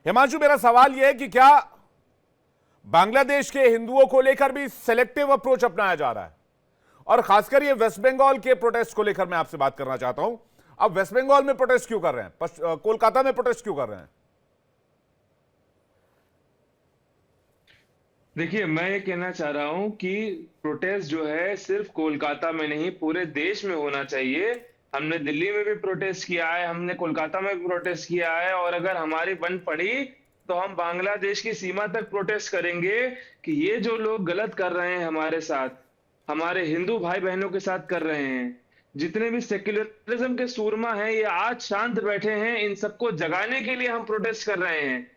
हिमांशु, मेरा सवाल यह है कि क्या बांग्लादेश के हिंदुओं को लेकर भी सेलेक्टिव अप्रोच अपनाया जा रहा है? और खासकर ये वेस्ट बंगाल के प्रोटेस्ट को लेकर मैं आपसे बात करना चाहता हूं। अब वेस्ट बंगाल में प्रोटेस्ट क्यों कर रहे हैं, कोलकाता में प्रोटेस्ट क्यों कर रहे हैं? देखिए, मैं ये कहना चाह रहा हूं कि प्रोटेस्ट जो है सिर्फ कोलकाता में नहीं पूरे देश में होना चाहिए। हमने दिल्ली में भी प्रोटेस्ट किया है, हमने कोलकाता में भी प्रोटेस्ट किया है, और अगर हमारी बन पड़ी तो हम बांग्लादेश की सीमा तक प्रोटेस्ट करेंगे कि ये जो लोग गलत कर रहे हैं हमारे साथ, हमारे हिंदू भाई बहनों के साथ कर रहे हैं, जितने भी सेक्युलरिज्म के सूरमा हैं ये आज शांत बैठे हैं, इन सबको जगाने के लिए हम प्रोटेस्ट कर रहे हैं।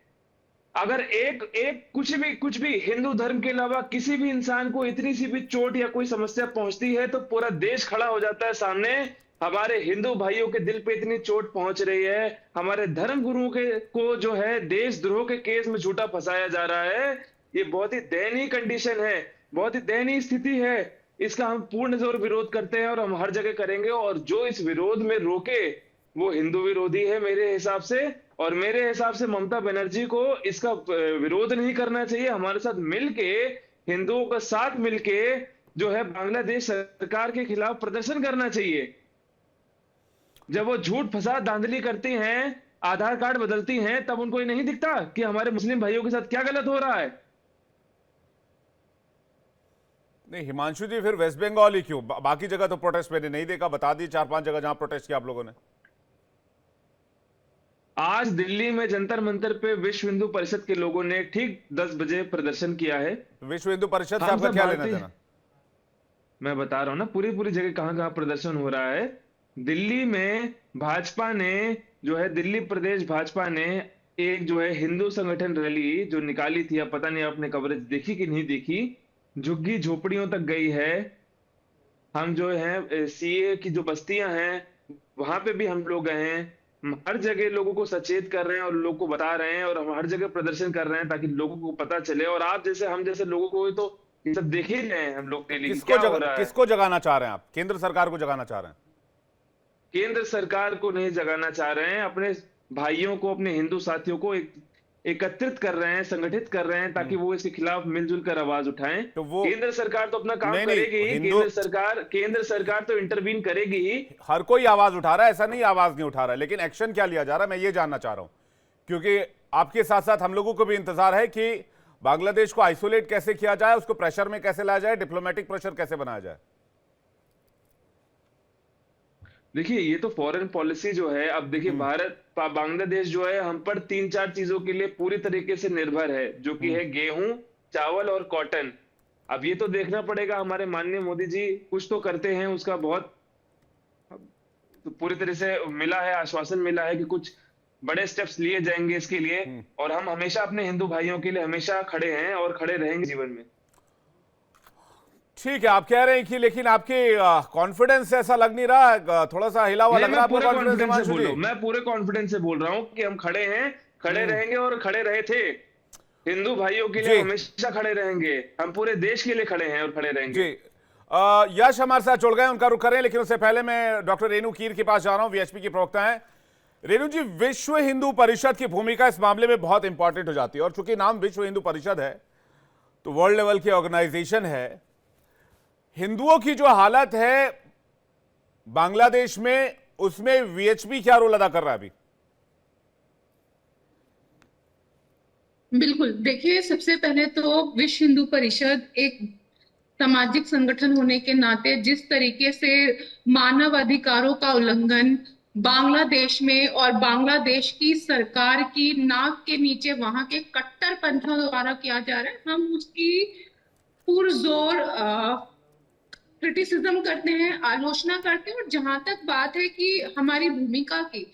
अगर एक एक कुछ भी हिंदू धर्म के अलावा किसी भी इंसान को इतनी सी भी चोट या कोई समस्या पहुंचती है तो पूरा देश खड़ा हो जाता है सामने। हमारे हिंदू भाइयों के दिल पे इतनी चोट पहुंच रही है, हमारे धर्म गुरुओं के को जो है देशद्रोह के केस में झूठा फंसाया जा रहा है। ये बहुत ही दयनीय कंडीशन है, बहुत ही दयनीय स्थिति है। इसका हम पूर्ण जोर विरोध करते हैं और हम हर जगह करेंगे, और जो इस विरोध में रोके वो हिंदू विरोधी है मेरे हिसाब से। और मेरे हिसाब से ममता बनर्जी को इसका विरोध नहीं करना चाहिए, हमारे साथ मिलके, हिंदुओं का साथ मिलके जो है बांग्लादेश सरकार के खिलाफ प्रदर्शन करना चाहिए। जब वो झूठ फसाद धांधली करती हैं, आधार कार्ड बदलती हैं, तब उनको ये नहीं दिखता कि हमारे मुस्लिम भाइयों के साथ क्या गलत हो रहा है। नहीं हिमांशु जी, फिर वेस्ट बंगाल ही क्यों? बाकी जगह तो प्रोटेस्ट मैंने नहीं देखा। बता दी 4-5 जगह जहां प्रोटेस्ट किया आप लोगों ने। आज दिल्ली में जंतर मंतर पे विश्व हिंदू परिषद के लोगों ने ठीक 10 बजे प्रदर्शन किया है। विश्व हिंदू परिषद से हम आपका सब क्या लेना भारतीय, देना? मैं बता रहा हूं ना पूरी पूरी जगह कहां कहां प्रदर्शन हो रहा है। दिल्ली में भाजपा ने जो है, दिल्ली प्रदेश भाजपा ने एक जो है हिंदू संगठन रैली जो निकाली थी, अब पता नहीं आपने कवरेज देखी कि नहीं देखी, झुग्गी झोपड़ियों तक गई है। हम जो है सीए की जो बस्तियां हैं वहां पे भी हम लोग गए हैं। हम हर जगह लोगों को सचेत कर रहे हैं और लोगों को बता रहे हैं, और हम हर जगह प्रदर्शन कर रहे हैं ताकि लोगों को पता चले। और आप जैसे हम जैसे लोगों को तो ये सब देख ही रहे हैं हम लोग डेली क्या हो रहा है। किसको जगाना चाह रहे हैं आप? केंद्र सरकार को जगाना चाह रहे हैं? केंद्र सरकार को नहीं जगाना चाह रहे हैं, अपने भाइयों को, अपने हिंदू साथियों को एकत्रित कर रहे हैं, संगठित कर रहे हैं ताकि वो इसके खिलाफ मिलजुल कर आवाज उठाएं। तो वो केंद्र सरकार तो अपना काम नहीं, करेगी ही, हिंदू केंद्र सरकार तो इंटरवीन करेगी ही। हर कोई आवाज उठा रहा है, ऐसा नहीं आवाज नहीं उठा रहा है, लेकिन एक्शन क्या लिया जा रहा है मैं ये जानना चाह रहा हूं। क्योंकि आपके साथ साथ हम लोगों को भी इंतजार है कि बांग्लादेश को आइसोलेट कैसे किया जाए, उसको प्रेशर में कैसे लाया जाए, डिप्लोमेटिक प्रेशर कैसे बनाया जाए। देखिए, ये तो फॉरेन पॉलिसी जो है, अब देखिए बांग्लादेश जो है हम पर 3-4 चीजों के लिए पूरी तरीके से निर्भर है, जो कि है गेहूं, चावल और कॉटन। अब ये तो देखना पड़ेगा, हमारे माननीय मोदी जी कुछ तो करते हैं, उसका बहुत तो पूरी तरह से मिला है, आश्वासन मिला है कि कुछ बड़े स्टेप्स लिए जाएंगे इसके लिए। और हम हमेशा अपने हिंदू भाइयों के लिए हमेशा खड़े हैं और खड़े रहेंगे जीवन में। ठीक है, आप कह रहे हैं कि, लेकिन आपके कॉन्फिडेंस ऐसा लग नहीं रहा, थोड़ा सा हिला हुआ लग रहा है आपका कॉन्फिडेंस। मैं पूरे कॉन्फिडेंस से बोल रहा हूं कि हम खड़े हैं, खड़े रहेंगे और खड़े रहे थे। हिंदू भाइयों के लिए हमेशा खड़े रहेंगे, हम पूरे देश के लिए खड़े हैं और खड़े रहेंगे। जी, यश हमारे साथ जुड़ गए, उनका रुख करें, लेकिन उससे पहले मैं डॉक्टर रेणु कीर के पास जा रहा हूं, वीएचपी की प्रवक्ता हैं। रेणु जी, विश्व हिंदू परिषद की भूमिका इस मामले में बहुत इंपॉर्टेंट हो जाती है, और चूंकि नाम विश्व हिंदू परिषद है तो वर्ल्ड लेवल की ऑर्गेनाइजेशन है। हिंदुओं की जो हालत है बांग्लादेश में, उसमें वीएचपी क्या रोल अदा कर रहा है अभी? बिल्कुल, देखिए, सबसे पहले तो विश्व हिंदू परिषद एक सामाजिक संगठन होने के नाते जिस तरीके से मानव अधिकारों का उल्लंघन बांग्लादेश में और बांग्लादेश की सरकार की नाक के नीचे वहां के कट्टरपंथियों द्वारा किया जा रहा है, हम उसकी पुरजोर क्रिटिसिज्म करते हैं, आलोचना करते हैं। और जहां तक बात है कि हमारी भूमिका की,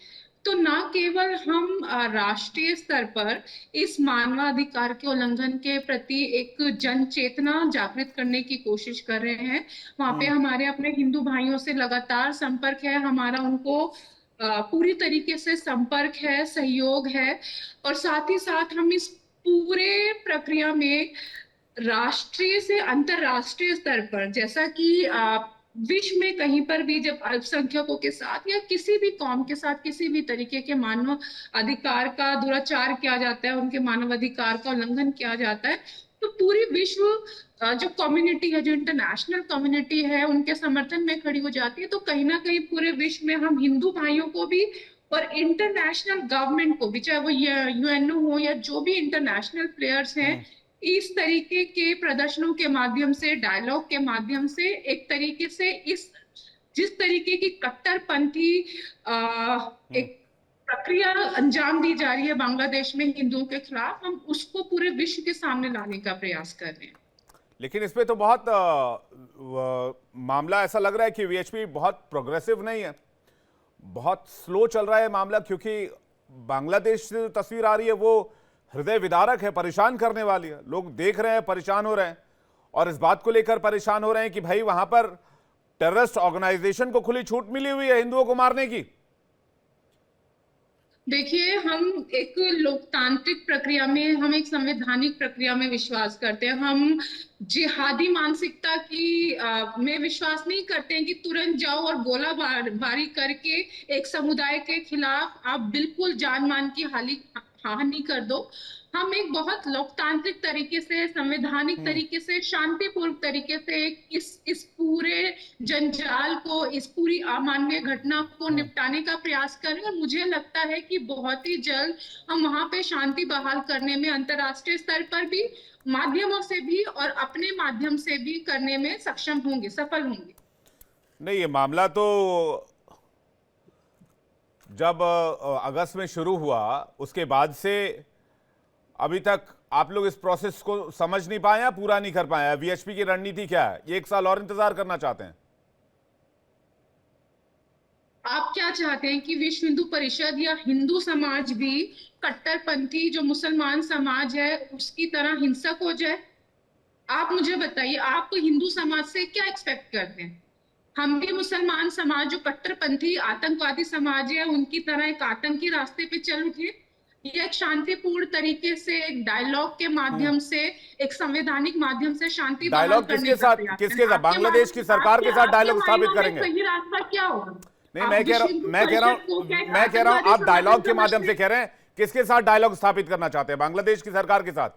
तो ना केवल हम राष्ट्रीय स्तर पर इस मानवाधिकार के उल्लंघन के प्रति एक जन चेतना जागृत करने की कोशिश कर रहे हैं, वहां पे हमारे अपने हिंदू भाइयों से लगातार संपर्क है, हमारा उनको पूरी तरीके से संपर्क है, सहयोग है। और साथ ही साथ हम इस पूरे प्रक्रिया में राष्ट्रीय से अंतरराष्ट्रीय स्तर पर, जैसा कि विश्व में कहीं पर भी जब अल्पसंख्यकों के साथ या किसी भी कौम के साथ किसी भी तरीके के मानव अधिकार का दुराचार किया जाता है, उनके मानव अधिकार का उल्लंघन किया जाता है, तो पूरी विश्व जो कम्युनिटी है, जो इंटरनेशनल कम्युनिटी है, उनके समर्थन में खड़ी हो जाती है। तो कहीं ना कहीं पूरे विश्व में हम हिंदू भाइयों को भी और इंटरनेशनल गवर्नमेंट को भी, चाहे वो यूएनओ हो या जो भी इंटरनेशनल प्लेयर्स हैं, इस तरीके के प्रदर्शनों के माध्यम से, डायलॉग के माध्यम से, एक तरीके से इस जिस तरीके की कट्टरपंथी एक प्रक्रिया अंजाम दी जा रही है बांग्लादेश में हिंदुओं के खिलाफ, हम उसको पूरे विश्व के सामने लाने का प्रयास कर रहे हैं। लेकिन इसमें तो बहुत मामला ऐसा लग रहा है कि वीएचपी बहुत प्रोग्रेसिव नहीं है, बहुत स्लो चल रहा है मामला, क्योंकि बांग्लादेश से तस्वीर आ रही है वो हृदय विदारक है, परेशान करने वाली है। लोग देख रहे हैं, परेशान हो रहे हैं, और इस बात को लेकर परेशान हो रहे हैं कि भाई वहां पर टेररिस्ट ऑर्गेनाइजेशन को खुली छूट मिली हुई है हिंदुओं को मारने की। देखिए, हम एक लोकतांत्रिक प्रक्रिया में, हम एक संवैधानिक प्रक्रिया में विश्वास करते हैं। हम जिहादी मानसिकता की में विश्वास नहीं करते हैं कि तुरंत जाओ और गोला बारी करके एक समुदाय के खिलाफ आप बिल्कुल जान मान की हानि कर दो। हम एक बहुत लोकतांत्रिक तरीके से, संवैधानिक तरीके से, शांतिपूर्ण तरीके से इस पूरे जंजाल को, इस पूरी अमानवीय घटना को निपटाने का प्रयास करें। और मुझे लगता है कि बहुत ही जल्द हम वहां पे शांति बहाल करने में अंतर्राष्ट्रीय स्तर पर भी, माध्यमों से भी और अपने माध्यम से भी करने में सक्षम होंगे, सफल होंगे। नहीं, ये मामला तो जब अगस्त में शुरू हुआ उसके बाद से अभी तक आप लोग इस प्रोसेस को समझ नहीं पाए, पूरा नहीं कर पाए। वीएचपी की रणनीति क्या है? ये 1 साल और इंतजार करना चाहते हैं? आप क्या चाहते हैं कि विश्व हिंदू परिषद या हिंदू समाज भी कट्टरपंथी जो मुसलमान समाज है उसकी तरह हिंसक हो जाए? आप मुझे बताइए, आप हिंदू समाज से क्या एक्सपेक्ट करते हैं? हम भी मुसलमान समाज जो कट्टरपंथी आतंकवादी समाज है उनकी तरह एक आतंकी रास्ते पे चल उठे, या एक शांतिपूर्ण तरीके से, एक डायलॉग के माध्यम से, एक संवैधानिक माध्यम से शांति बहाल डायलॉग करने किसके का साथ? प्रयास किसके साथ? करें? बांग्लादेश की सरकार के साथ डायलॉग स्थापित करेंगे? सही रास्ता क्या होगा? नहीं, मैं कह रहा हूं आप डायलॉग के माध्यम से कह रहे हैं, किसके साथ डायलॉग स्थापित करना चाहते हैं? बांग्लादेश की सरकार के साथ?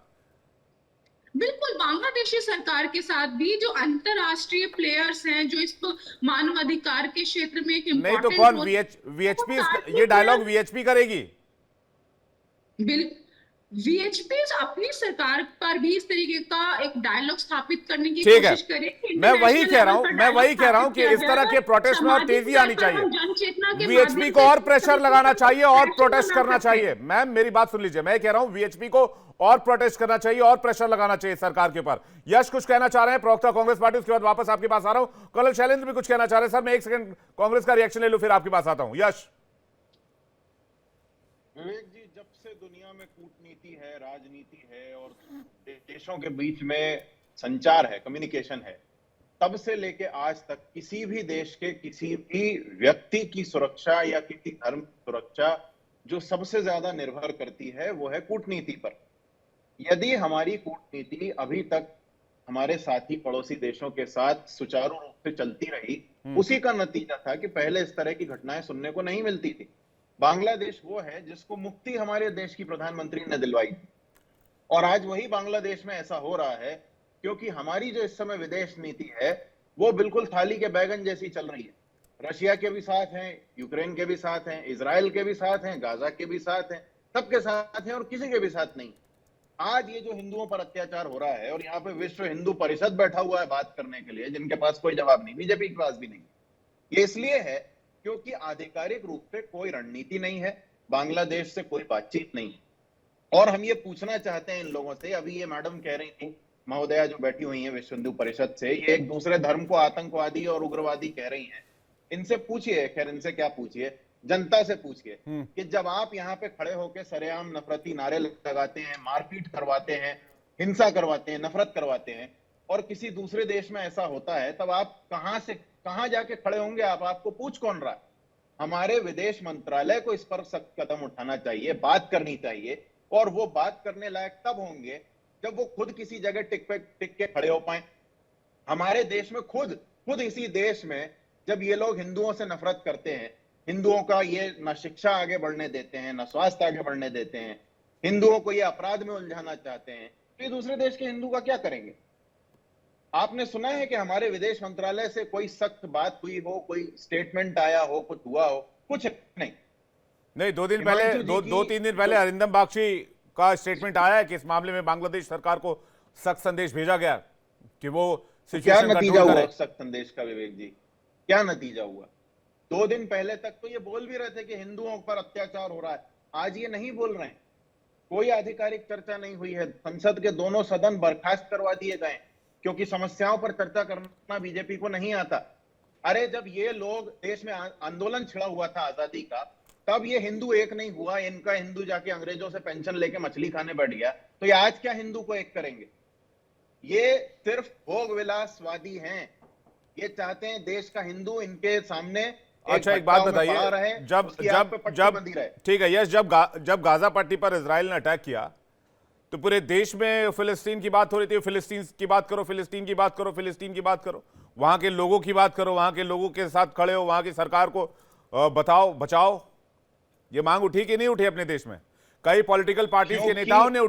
बिल्कुल, बांग्लादेशी सरकार के साथ भी, जो अंतरराष्ट्रीय प्लेयर्स हैं, जो इस मानवाधिकार के क्षेत्र में एक नहीं तो कौन? वीएचपी? ये डायलॉग वीएचपी करेगी? वीएचपी अपनी सरकार पर भी इस तरीके का एक डायलॉग स्थापित करने की ठीक है, कोशिश करे। मैं वही कह रहा हूं कि इस तरह के प्रोटेस्ट में और तेजी आनी चाहिए। वीएचपी को और प्रेशर लगाना चाहिए और प्रोटेस्ट करना चाहिए। मैम, मेरी बात सुन लीजिए, मैं कह रहा हूं वीएचपी को और प्रोटेस्ट करना चाहिए और प्रेशर लगाना चाहिए सरकार के ऊपर। यश कुछ कहना चाह रहे हैं, प्रवक्ता कांग्रेस पार्टी, उसके बाद वापस आपके पास आ रहा हूं। कर्नल शैलेंद्र भी कुछ कहना चाह रहे हैं। सर, मैं 1 सेकंड कांग्रेस का रिएक्शन ले लूं, फिर आपके पास आता हूं। यश। विवेक जी, जब से दुनिया में कूटनीति है, राजनीति है और देशों के बीच में संचार है, कम्युनिकेशन है, तब से लेके आज तक किसी भी देश के किसी भी व्यक्ति की सुरक्षा या किसी धर्म की सुरक्षा जो सबसे ज्यादा निर्भर करती है वो है कूटनीति पर। यदि हमारी कूटनीति अभी तक हमारे साथी पड़ोसी देशों के साथ सुचारू रूप से चलती रही, उसी का नतीजा था कि पहले इस तरह की घटनाएं सुनने को नहीं मिलती थी। बांग्लादेश वो है जिसको मुक्ति हमारे देश की प्रधानमंत्री ने दिलवाई थी, और आज वही बांग्लादेश में ऐसा हो रहा है क्योंकि हमारी जो इस समय विदेश नीति है वो बिल्कुल थाली के बैगन जैसी चल रही है। रशिया के भी साथ हैं, यूक्रेन के भी साथ हैं, इजराइल के भी साथ हैं, गाजा के भी साथ हैं, सबके साथ हैं और किसी के भी साथ नहीं। आज ये जो हिंदुओं पर अत्याचार हो रहा है, और यहाँ पे विश्व हिंदू परिषद बैठा हुआ है बात करने के लिए, जिनके पास कोई जवाब नहीं, बीजेपी के पास भी नहीं। ये इसलिए है क्योंकि आधिकारिक रूप से कोई रणनीति नहीं है, बांग्लादेश से कोई बातचीत नहीं है। और हम ये पूछना चाहते हैं इन लोगों से, अभी ये मैडम कह रही थी, महोदया जो बैठी हुई है विश्व हिंदू परिषद से, ये एक दूसरे धर्म को आतंकवादी और उग्रवादी कह रही हैं। इनसे पूछिए, खैर इनसे क्या पूछिए, जनता से पूछिए कि जब आप यहाँ पे खड़े होकर सरेआम नफरती नारे लगाते हैं, मारपीट करवाते हैं, हिंसा करवाते हैं, नफरत करवाते हैं, और किसी दूसरे देश में ऐसा होता है, तब आप कहां जाके खड़े होंगे? आपको पूछ कौन रहा है? हमारे विदेश मंत्रालय को इस पर सख्त कदम उठाना चाहिए, बात करनी चाहिए, और वो बात करने लायक तब होंगे जब वो खुद किसी जगह टिक के खड़े हो पाए। हमारे देश में खुद खुद इसी देश में जब ये लोग हिंदुओं से नफरत करते हैं, हिंदुओं का ये न शिक्षा आगे बढ़ने देते हैं, न स्वास्थ्य आगे बढ़ने देते हैं, हिंदुओं को ये अपराध में उलझाना चाहते हैं, तो ये दूसरे देश के हिंदू का क्या करेंगे? आपने सुना है कि हमारे विदेश मंत्रालय से कोई सख्त बात हुई हो, कोई स्टेटमेंट आया हो, कुछ हुआ हो? कुछ नहीं। नहीं, 2 दिन पहले, हिमांशु जी 2-3 दिन पहले अरिंदम बागची का स्टेटमेंट आया है कि इस मामले में बांग्लादेश सरकार को सख्त संदेश भेजा गया कि वो क्या सिचुएशन नतीजा कंट्रोल हुआ करे। सख्त संदेश का विवेक जी? क्या नतीजा हुआ? 2 दिन पहले तक तो ये बोल भी रहे थे कि हिंदुओं पर अत्याचार हो रहा है, आज ये नहीं बोल रहे हैं। कोई आधिकारिक चर्चा नहीं हुई है। संसद के दोनों सदन बर्खास्त करवा दिए गए क्योंकि समस्याओं पर चर्चा करना बीजेपी को नहीं आता। अरे जब ये लोग देश में आंदोलन छिड़ा हुआ था आजादी का, तब ये हिंदू एक नहीं हुआ, इनका हिंदू जाके अंग्रेजों से पेंशन लेके मछली खाने बैठ गया, तो ये आज क्या हिंदू को एक करेंगे? ये सिर्फ भोग विलासवादी हैं। ये चाहते हैं देश का हिंदू इनके सामने अच्छा, एक बात बताइए, जब ठीक है, यस, जब गाजा पट्टी पर इजराइल ने अटैक किया तो पूरे देश में फिलिस्तीन की बात हो रही थी। फिलिस्तीन की बात करो, फिलिस्तीन की बात करो, फिलिस्तीन की बात करो, वहां के लोगों की बात करो, वहां के लोगों के साथ खड़े हो, वहां की सरकार को बताओ, बचाओ। ये मांग उठी कि नहीं उठी अपने देश में? कई पॉलिटिकल पार्टीज के नेताओं ने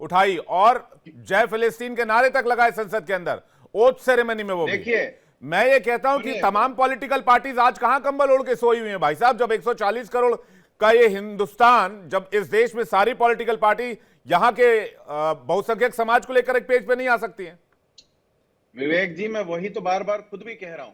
उठाई और जय फिलिस्तीन के नारे तक लगाए संसद के अंदर, ओथ सेरेमनी में। वो देखिए, मैं ये कहता हूं कि तमाम पॉलिटिकल पार्टीज आज कहां कंबल ओढ़ के सोई हुई हैं भाई साहब। जब 140 करोड़ का ये हिंदुस्तान, जब इस देश में सारी पॉलिटिकल पार्टी यहां के बहुसंख्यक समाज को लेकर एक पेज पे नहीं आ सकती है। विवेक जी, मैं वही तो बार बार खुद भी कह रहा हूं,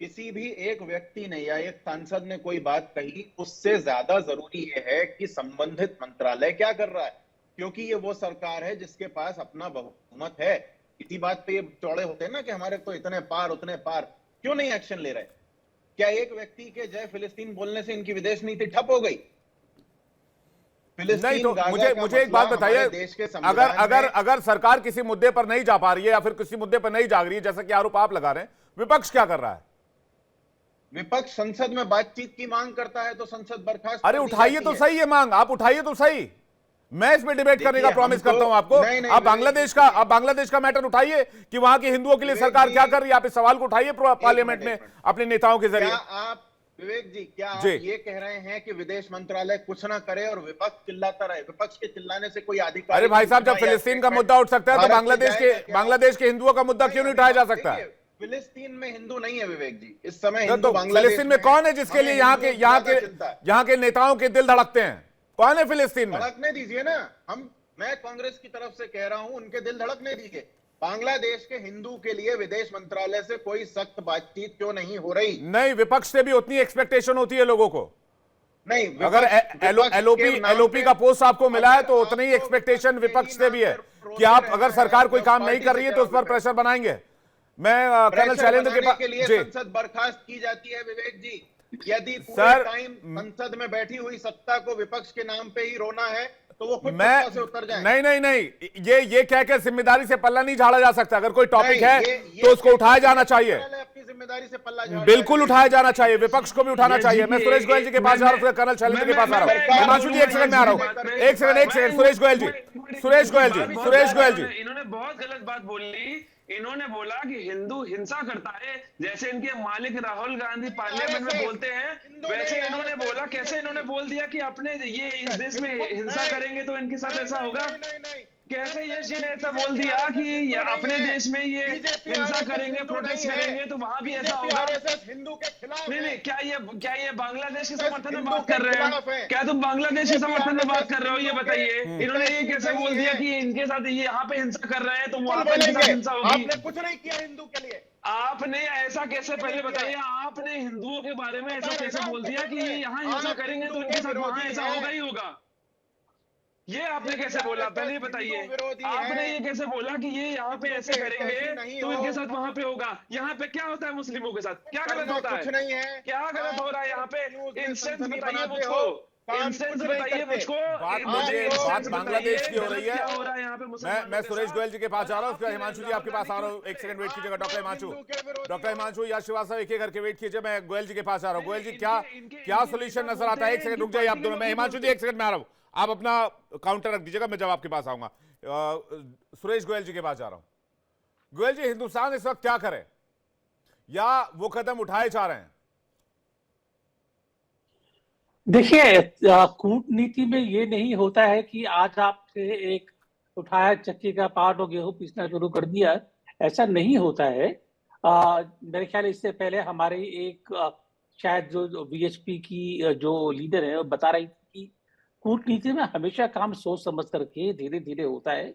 किसी भी एक व्यक्ति ने या एक सांसद ने कोई बात कही, उससे ज्यादा जरूरी ये है कि संबंधित मंत्रालय क्या कर रहा है, क्योंकि ये वो सरकार है जिसके पास अपना बहुमत है। इसी बात पे ये चौड़े होते हैं ना कि हमारे तो इतने पार उतने पार, क्यों नहीं एक्शन ले रहे? क्या एक व्यक्ति के जय फिलिस्तीन बोलने से इनकी विदेश नीति ठप हो गई? नहीं, तो मुझे एक बात बताइए, अगर सरकार किसी मुद्दे पर नहीं जा पा रही है या फिर किसी मुद्दे पर नहीं जाग रही है, जैसा कि आरोप आप लगा रहे हैं, विपक्ष क्या कर रहा है? विपक्ष संसद में बातचीत की मांग करता है तो संसद बर्खास्त। अरे उठाइए तो सही है मांग, आप उठाइए तो सही। मैं इसमें डिबेट करने का प्रॉमिस करता हूं आपको। आप बांग्लादेश का मैटर उठाइए कि वहां के हिंदुओं के लिए सरकार क्या कर रही है। आप इस सवाल को उठाइए पार्लियामेंट में अपने नेताओं के जरिए। आप विवेक जी, क्या आप ये कह रहे हैं कि विदेश मंत्रालय कुछ ना करे और विपक्ष चिल्लाता रहे? विपक्ष के चिल्लाने से कोई अधिकार? अरे भाई साहब, जब फिलिस्तीन का मुद्दा उठ सकता है तो बांग्लादेश के हिंदुओं का मुद्दा क्यों नहीं उठाया जा सकता है? फिलिस्तीन में हिंदू नहीं है विवेक जी इस समय। तो फिलिस्तीन में कौन है जिसके लिए यहाँ के नेताओं के दिल धड़कते हैं? कौन है फिलिस्तीन में? धड़कने दीजिए ना। मैं कांग्रेस की तरफ से कह रहा हूं, उनके दिल धड़कने दीजिए। बांग्लादेश के हिंदू के लिए विदेश मंत्रालय से कोई सख्त बातचीत क्यों नहीं हो रही? नहीं, विपक्ष से भी उतनी एक्सपेक्टेशन होती है लोगों को। नहीं, अगर एलओपी का पोस्ट आपको मिला है तो उतनी ही एक्सपेक्टेशन विपक्ष से भी है कि आप अगर सरकार कोई काम नहीं कर रही है तो उस पर प्रेशर बनाएंगे। मैं कर्नल शैलेंद्र के पास संसद बर्खास्त की जाती है विवेक जी। यदि पूरे टाइम संसद में बैठी हुई सत्ता को विपक्ष के नाम पे ही रोना है तो वो खुद सत्ता से उतर जाए। नहीं, ये कहकर जिम्मेदारी से पल्ला नहीं झाड़ा जा सकता। अगर कोई टॉपिक है तो उसको उठाया जाना चाहिए, अपनी जिम्मेदारी से पल्ला झाड़ बिल्कुल उठाया जाना चाहिए, विपक्ष को भी उठाना चाहिए। मैं सुरेश गोयल जी के पास जा रहा हूँ, कर्नल शैलेंद्र के पास आ रहा हूँ। हिमांशु जी, एक सेकंड में आ रहा हूँ, एक सेकंड। सुरेश गोयल जी, इन्होंने बहुत गलत बात बोली। इन्होंने बोला कि हिंदू हिंसा करता है, जैसे इनके मालिक राहुल गांधी पार्लियामेंट में बोलते हैं, वैसे इन्होंने बोला। कैसे इन्होंने बोल दिया कि अपने ये इस देश में हिंसा करेंगे तो इनके साथ ऐसा होगा? कैसे ये जी ने ऐसा बोल दिया कि अपने देश में ये हिंसा करेंगे, प्रोटेस्ट करेंगे तो वहां भी ऐसा होगा? हिंदू के खिलाफ। नहीं, क्या ये बांग्लादेश के समर्थन में बात कर रहे हैं? क्या तुम बांग्लादेश के समर्थन में बात कर रहे हो? ये बताइए। इन्होंने ये कैसे बोल दिया कि इनके साथ ये यहाँ पे हिंसा कर रहे हैं तो वहां पे इनके साथ हिंसा होगी? आपने कुछ नहीं किया हिंदू के लिए। आपने ऐसा कैसे, पहले बताइए, आपने हिंदुओं के बारे में ऐसा कैसे बोल दिया कि ये यहाँ हिंसा करेंगे तो इनके साथ वहां ऐसा होगा ही होगा? ये आपने कैसे बोला? पहले बताइए, आपने ये कैसे बोला कि ये यहाँ पे ऐसे करेंगे तो इनके साथ वहां पे होगा? यहाँ पे क्या होता है मुस्लिमों के साथ? क्या गलत होता है? कुछ नहीं है। क्या गलत हो रहा है यहाँ पे? इंस्टेंस बताइए मुझको, इंस्टेंस बताइए मुझको। बात बांग्लादेश की हो रही है। क्या हो रहा है यहाँ पे? मैं सुरेश गोयल जी के पास जा रहा हूँ, उसके बाद हिमांशु जी आपके पास आ रहा हूँ। एक सेकंड वेट कीजिएगा डॉक्टर हिमांशु या श्रीवास्तव, एक एक करके वेट कीजिए। मैं गोयल जी के पास आ रहा हूँ। गोयल जी, क्या सोल्यूशन नजर आता है? एक सेकंड रुक जाइए आप दोनों। मैं हिमांशु जी, एक सेकंड में आ रहा हूँ, आप अपना काउंटर रख दीजिएगा, मैं जब आपके पास आऊंगा। सुरेश गोयल जी के पास जा रहा हूं। गोयल जी, हिंदुस्तान इस वक्त क्या करे? या वो कदम उठाए जा रहे हैं? देखिए, कूटनीति में ये नहीं होता है कि आज आपसे एक उठाया चक्की का पार्ट और गेहूं पीसना शुरू कर दिया, ऐसा नहीं होता है। मेरे ख्याल इससे पहले हमारी एक शायद जो बीएचपी की जो लीडर है वो बता रही थी कि कूटनीति में हमेशा काम सोच समझ करके धीरे धीरे होता है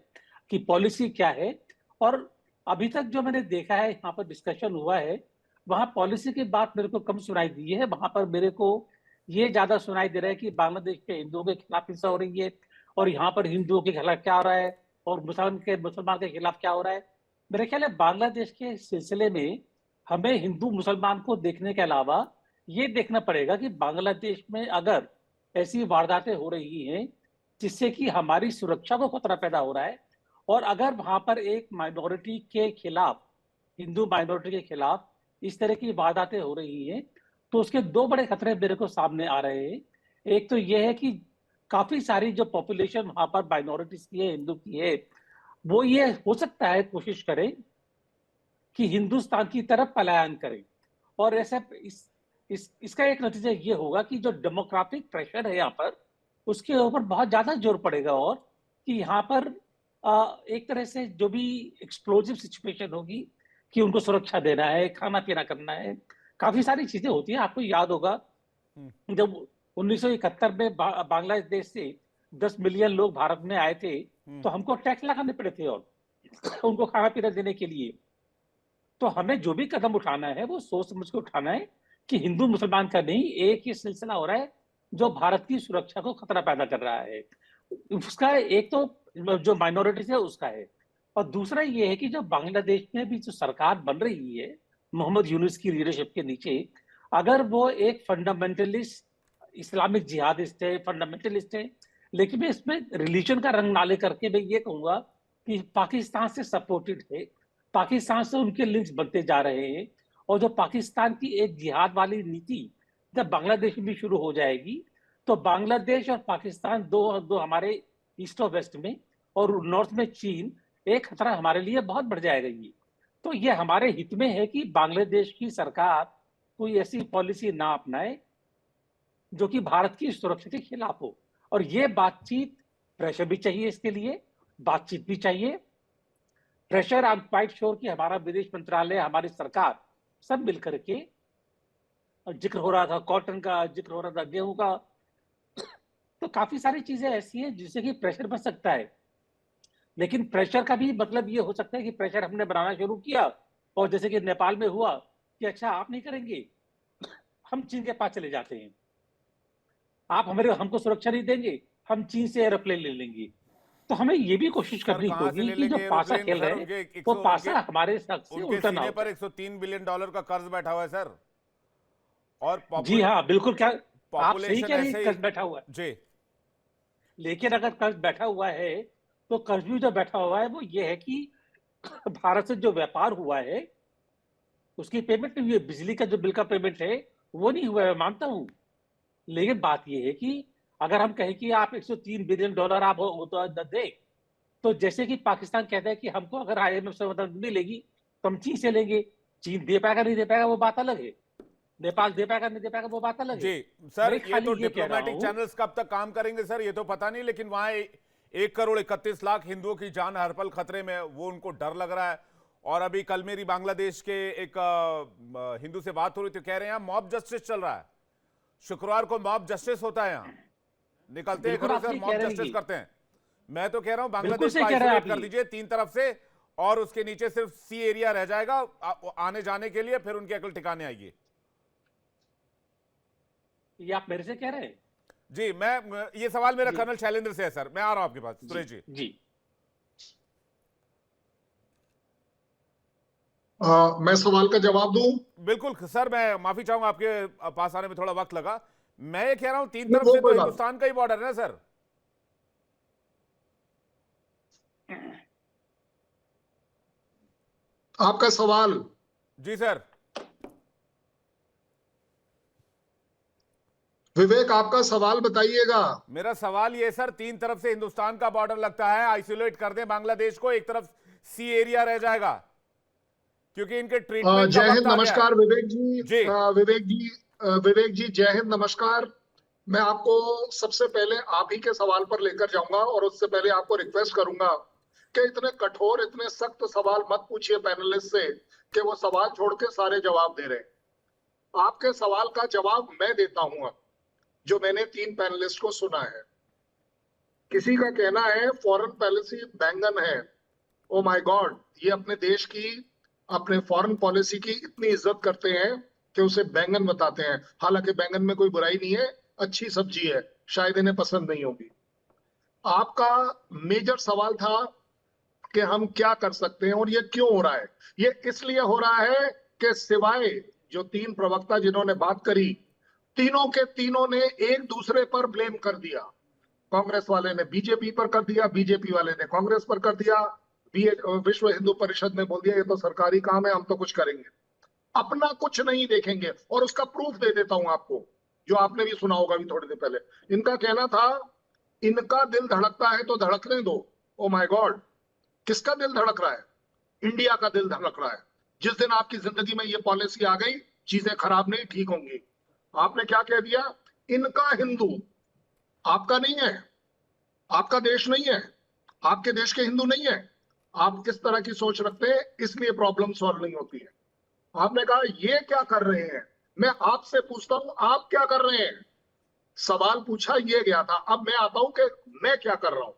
कि पॉलिसी क्या है। और अभी तक जो मैंने देखा है यहाँ पर डिस्कशन हुआ है, वहां पॉलिसी की बात मेरे को कम सुनाई दी है। वहां पर मेरे को ये ज्यादा सुनाई दे रहा है कि बांग्लादेश के हिंदुओं के खिलाफ हिंसा हो रही है और यहाँ पर हिंदुओं के खिलाफ क्या हो रहा है और मुसलमान के खिलाफ क्या हो रहा है। मेरे ख्याल है बांग्लादेश के सिलसिले में हमें हिंदू मुसलमान को देखने के अलावा ये देखना पड़ेगा कि बांग्लादेश में अगर ऐसी वारदातें हो रही हैं जिससे कि हमारी सुरक्षा को खतरा पैदा हो रहा है, और अगर वहां पर एक माइनॉरिटी के खिलाफ, हिंदू माइनॉरिटी के खिलाफ इस तरह की वारदातें हो रही हैं, तो उसके दो बड़े खतरे मेरे को सामने आ रहे हैं। एक तो यह है कि काफी सारी जो पॉपुलेशन वहां पर माइनॉरिटीज की है, हिंदू की है, वो ये हो सकता है कोशिश करें कि हिंदुस्तान की तरफ पलायन करें। और ऐसा इसका एक नतीजा ये होगा कि जो डेमोग्राफिक प्रेशर है यहाँ पर, उसके ऊपर बहुत ज्यादा जोर पड़ेगा और कि यहाँ पर एक तरह से जो भी एक्सप्लोजिव सिचुएशन होगी कि उनको सुरक्षा देना है, खाना पीना करना है, काफी सारी चीजें होती हैं। आपको याद होगा जब 1971 में बांग्लादेश से 10 मिलियन लोग भारत में आए थे, तो हमको टैक्स लगाने पड़े थे और उनको खाना पीना देने के लिए। तो हमें जो भी कदम उठाना है वो सोच समझ के उठाना है कि हिंदू मुसलमान का नहीं, एक ही सिलसिला हो रहा है जो भारत की सुरक्षा को खतरा पैदा कर रहा है। उसका एक तो जो माइनॉरिटीज है उसका है, और दूसरा ये है कि जो बांग्लादेश में भी जो सरकार बन रही है मोहम्मद यूनुस की लीडरशिप के नीचे, अगर वो एक फंडामेंटलिस्ट इस्लामिक जिहादिस्ट है, फंडामेंटलिस्ट है, लेकिन मैं इसमें रिलीजन का रंग ना ले करके मैं ये कहूंगा कि पाकिस्तान से सपोर्टेड है, पाकिस्तान से उनके लिंक्स बनते जा रहे हैं, और जो पाकिस्तान की एक जिहाद वाली नीति जब बांग्लादेश में भी शुरू हो जाएगी, तो बांग्लादेश और पाकिस्तान दो हमारे ईस्ट और वेस्ट में, और नॉर्थ में चीन, एक खतरा हमारे लिए बहुत बढ़ जाएगा। ये तो ये हमारे हित में है कि बांग्लादेश की सरकार कोई ऐसी पॉलिसी ना अपनाए जो कि भारत की सुरक्षा के खिलाफ हो। और ये बातचीत, प्रेशर भी चाहिए, इसके लिए बातचीत भी चाहिए। Pressure, I am quite sure कि हमारा विदेश मंत्रालय, हमारी सरकार सब मिलकर के, जिक्र हो रहा था कॉटन का, जिक्र हो रहा था गेहूं का, तो काफी सारी चीजें ऐसी हैं जिससे कि प्रेशर बन सकता है। लेकिन प्रेशर का भी मतलब ये हो सकता है कि प्रेशर हमने बनाना शुरू किया और जैसे कि नेपाल में हुआ कि अच्छा आप नहीं करेंगे, हम चीन के पास चले जाते हैं, आप हमको सुरक्षा नहीं देंगे, हम चीन से एरोप्लेन ले लेंगे। तो हमें ये भी कोशिश करनी होगी कि जो पासा खेल रहे हैं वो पासा हमारे साथ से उल्टा ना हो। पर $103 बिलियन का कर्ज बैठा हुआ है सर, और जी हाँ बिल्कुल, क्या आप सही कह रहे हैं, कर्ज बैठा हुआ है जी। लेकिन अगर कर्ज बैठा हुआ है तो कर्ज भी जो बैठा हुआ है वो ये है कि भारत से जो व्यापार हुआ है उसकी पेमेंट नहीं हुई है, बिजली का जो बिल का पेमेंट है वो नहीं हुआ है, मैं मानता हूं। लेकिन बात ये है कि अगर हम कहें कि आप $103 बिलियन आप दे, तो जैसे कि पाकिस्तान कहता है कि हमको अगर IMF से मदद मिलेगी तो हम चीन से लेंगे, चीन दे पाएगा नहीं दे पाएगा वो बात अलग है, नेपाल दे पाएगा नहीं दे पाएगा वो बात अलग है। जी सर, ये तो डिप्लोमेटिक चैनल्स कब तक काम करेंगे सर ये तो पता नहीं, लेकिन वहां 1,31,00,000 हिंदुओं की जान हर पल खतरे में, वो उनको डर लग रहा है। और अभी कल मेरी बांग्लादेश के एक हिंदू से बात हो रही थी, कह रहे हैं मॉब जस्टिस चल रहा है, शुक्रवार को मॉब जस्टिस होता है, यहाँ निकलते हैं घरों से मॉब जस्टिस करते हैं। मैं तो कह रहा हूं बांग्लादेश को आइसोलेट कर दीजिए 3 तरफ से, और उसके नीचे सिर्फ सी एरिया रह जाएगा आने जाने के लिए, फिर उनकी अकल ठिकाने आएगी। ये आप मेरे से कह रहे हैं? जी, मैं ये सवाल मेरा कर्नल शैलेंद्र से है सर, मैं आ रहा हूं आपके पास। सुरेश जी जी मैं सवाल का जवाब दूं? बिल्कुल सर, मैं माफी चाहूंगा, आपके पास आने में थोड़ा वक्त लगा। मैं ये कह रहा हूं 3 तरफ से तो हिंदुस्तान का ही बॉर्डर है ना सर। आपका सवाल? जी सर। विवेक, आपका सवाल बताइएगा। मेरा सवाल ये सर, 3 तरफ से हिंदुस्तान का बॉर्डर लगता है, आइसोलेट कर दें बांग्लादेश को, एक तरफ सी एरिया रह जाएगा, क्योंकि इनके ट्रीटमेंट जय का हिंद, वक्त आ गया है। नमस्कार विवेक जी। जी। विवेक जी जय हिंद, नमस्कार। मैं आपको सबसे पहले आप ही के सवाल पर लेकर जाऊंगा और उससे पहले आपको रिक्वेस्ट करूंगा कि इतने कठोर, इतने सख्त सवाल मत पूछिए पैनलिस्ट से कि वो सवाल छोड़ के सारे जवाब दे रहे हैं। आपके सवाल का जवाब मैं देता हूं अब, जो मैंने 3 पैनलिस्ट को सुना है। किसी का कहना है फॉरेन पॉलिसी बैंगन है। ओ माय गॉड, ये अपने देश की, अपने फॉरेन पॉलिसी की इतनी इज्जत करते हैं कि उसे बैंगन बताते हैं। हालांकि बैंगन में कोई बुराई नहीं है, अच्छी सब्जी है, शायद इन्हें पसंद नहीं होगी। आपका मेजर सवाल था कि हम क्या कर सकते हैं और ये क्यों हो रहा है। ये इसलिए हो रहा है कि सिवाय जो 3 प्रवक्ता जिन्होंने बात करी, तीनों के तीनों ने एक दूसरे पर ब्लेम कर दिया। कांग्रेस वाले ने बीजेपी पर कर दिया, बीजेपी वाले ने कांग्रेस पर कर दिया, विश्व हिंदू परिषद ने बोल दिया ये तो सरकारी काम है, हम तो कुछ करेंगे, अपना कुछ नहीं देखेंगे। और उसका प्रूफ दे देता हूं आपको, जो आपने भी सुना होगा अभी थोड़ी देर पहले। इनका कहना था इनका दिल धड़कता है तो धड़कने दो। ओ माय गॉड, किसका दिल धड़क रहा है? इंडिया का दिल धड़क रहा है। जिस दिन आपकी जिंदगी में ये पॉलिसी आ गई, चीजें खराब नहीं ठीक होंगी। आपने क्या कह दिया? इनका हिंदू, आपका नहीं है, आपका देश नहीं है, आपके देश के हिंदू नहीं है। आप किस तरह की सोच रखते हैं, इसलिए प्रॉब्लम सॉल्व नहीं होती है। आपने कहा ये क्या कर रहे हैं। मैं आपसे पूछता हूं आप क्या कर रहे हैं? सवाल पूछा, ये गया था। अब मैं आता हूं कि मैं क्या कर रहा हूं।